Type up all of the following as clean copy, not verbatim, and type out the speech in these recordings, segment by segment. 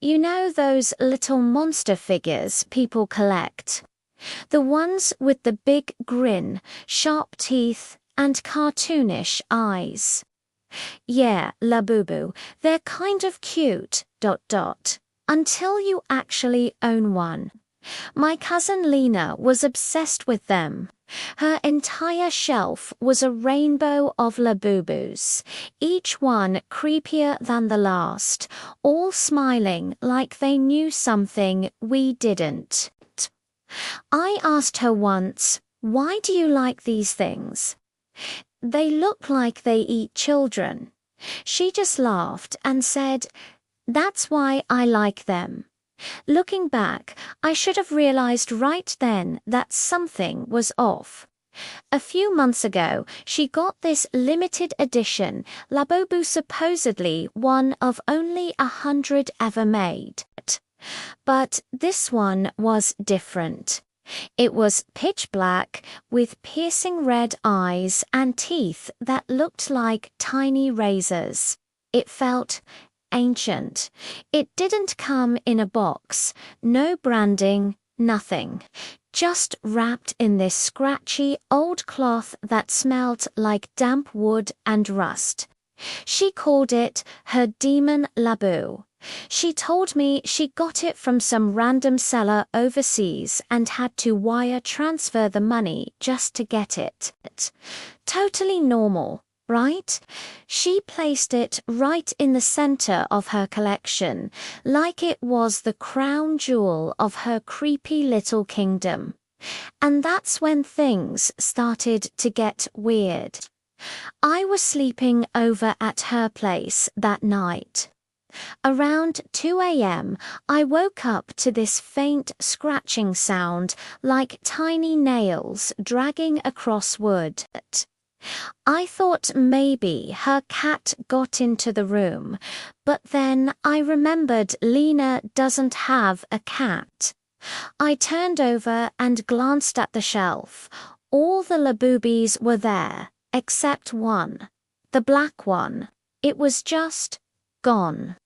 You know those little monster figures people collect? The ones with the big grin, sharp teeth, and cartoonish eyes. Yeah, Labubu, they're kind of cute, until you actually own one. My cousin Lena was obsessed with them. Her entire shelf was a rainbow of Labubus, each one creepier than the last, all smiling like they knew something we didn't. I asked her once, "Why do you like these things?" "They look like they eat children." She just laughed and said, "That's why I like them." Looking back, I should have realized right then that something was off. A few months ago, she got this limited edition Labubu, supposedly one of only 100 ever made. But this one was different. It was pitch black, with piercing red eyes and teeth that looked like tiny razors. It felt ancient. It didn't come in a box, no branding, nothing. Just wrapped in this scratchy old cloth that smelled like damp wood and rust. She called it her Demon Labu. She told me she got it from some random seller overseas and had to wire transfer the money just to get it. Totally normal, right? She placed it right in the center of her collection, like it was the crown jewel of her creepy little kingdom. And that's when things started to get weird. I was sleeping over at her place that night. Around 2 a.m., I woke up to this faint scratching sound like tiny nails dragging across wood. I thought maybe her cat got into the room, but then I remembered Lena doesn't have a cat. I turned over and glanced at the shelf. All the Labubis were there, except one. The black one. It was just gone.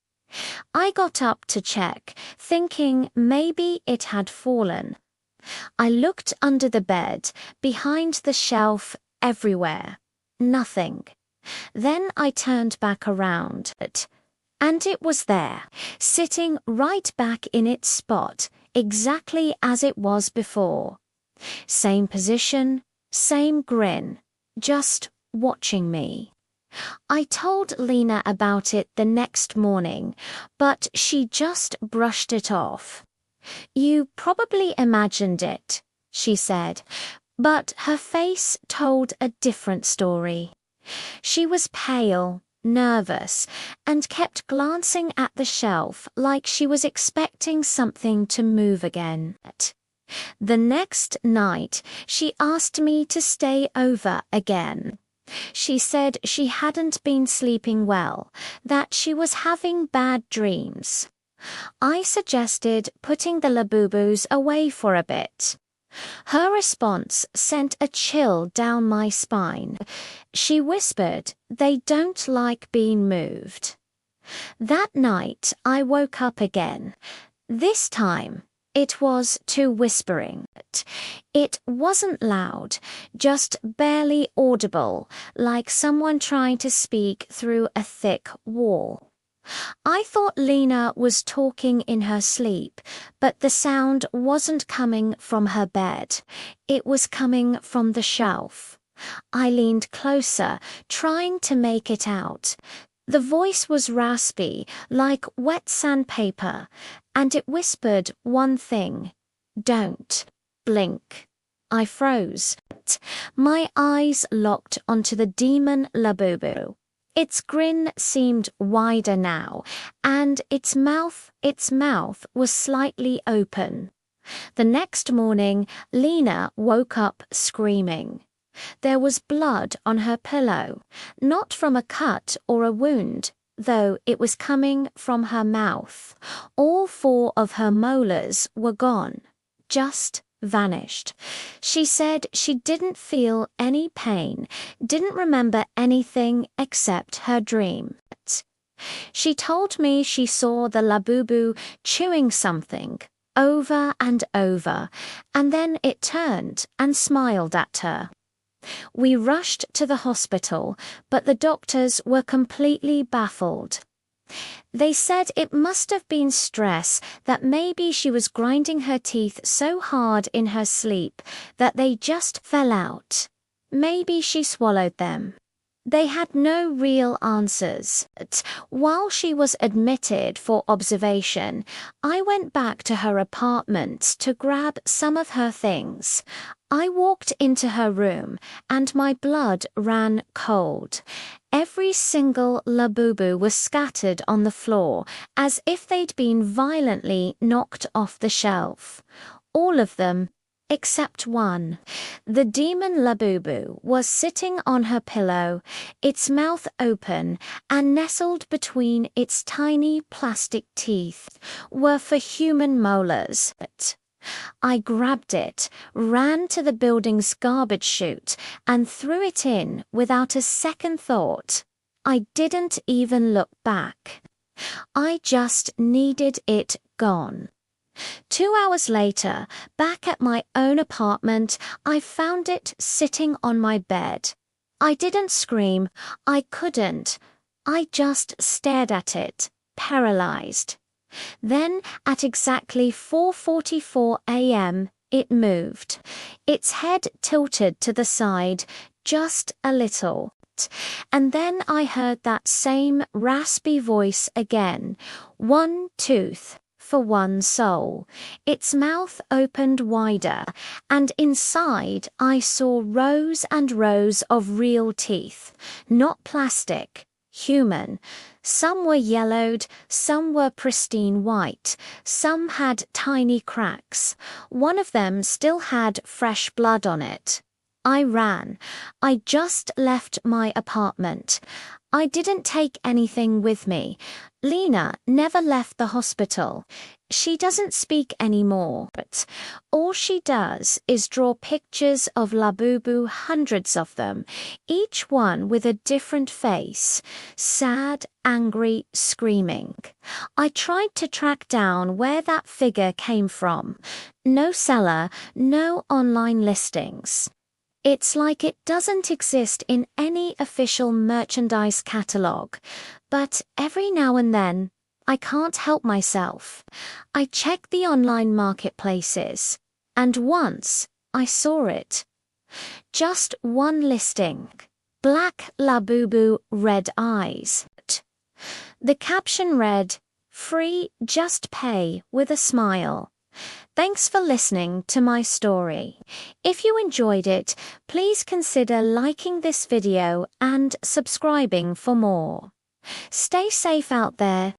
I got up to check, thinking maybe it had fallen. I looked under the bed, behind the shelf, everywhere. Nothing. Then I turned back around, and it was there, sitting right back in its spot, exactly as it was before. Same position, same grin, just watching me. I told Lena about it the next morning, but she just brushed it off. "You probably imagined it," she said, but her face told a different story. She was pale, nervous, and kept glancing at the shelf like she was expecting something to move again. The next night, she asked me to stay over again. She said she hadn't been sleeping well, that she was having bad dreams. I suggested putting the Labubus away for a bit. Her response sent a chill down my spine. She whispered, "They don't like being moved." That night, I woke up again. This time, it was to whispering. It wasn't loud, just barely audible, like someone trying to speak through a thick wall. I thought Lena was talking in her sleep, but the sound wasn't coming from her bed. It was coming from the shelf. I leaned closer, trying to make it out. The voice was raspy, like wet sandpaper, and it whispered one thing: "Don't blink." I froze. My eyes locked onto the demon Labubu. Its grin seemed wider now, and its mouth was slightly open. The next morning, Lena woke up screaming. There was blood on her pillow, not from a cut or a wound, though it was coming from her mouth. All 4 of her molars were gone, just vanished. She said she didn't feel any pain, didn't remember anything except her dream. She told me she saw the Labubu chewing something over and over, and then it turned and smiled at her. We rushed to the hospital, but the doctors were completely baffled. They said it must have been stress, that maybe she was grinding her teeth so hard in her sleep that they just fell out. Maybe she swallowed them. They had no real answers. While she was admitted for observation, I went back to her apartment to grab some of her things. I walked into her room and my blood ran cold. Every single Labubu was scattered on the floor as if they'd been violently knocked off the shelf. All of them except one. The demon Labubu was sitting on her pillow, its mouth open, and nestled between its tiny plastic teeth were for human molars. I grabbed it, ran to the building's garbage chute, and threw it in without a second thought. I didn't even look back. I just needed it gone. 2 hours later, back at my own apartment, I found it sitting on my bed. I didn't scream. I couldn't. I just stared at it, paralyzed. Then, at exactly 4:44 a.m., it moved. Its head tilted to the side, just a little. And then I heard that same raspy voice again. One tooth for one soul. Its mouth opened wider, and inside I saw rows and rows of real teeth, not plastic, human. Some were yellowed, some were pristine white, some had tiny cracks. One of them still had fresh blood on it. I ran. I just left my apartment. I didn't take anything with me. Lena never left the hospital. She doesn't speak anymore, but all she does is draw pictures of Labubu, hundreds of them, each one with a different face, sad, angry, screaming. I tried to track down where that figure came from. No seller, no online listings. It's like it doesn't exist in any official merchandise catalogue, but every now and then, I can't help myself. I check the online marketplaces, and once I saw it. Just one listing. Black Labubu, red eyes. The caption read, "Free, just pay with a smile." Thanks for listening to my story. If you enjoyed it, please consider liking this video and subscribing for more. Stay safe out there.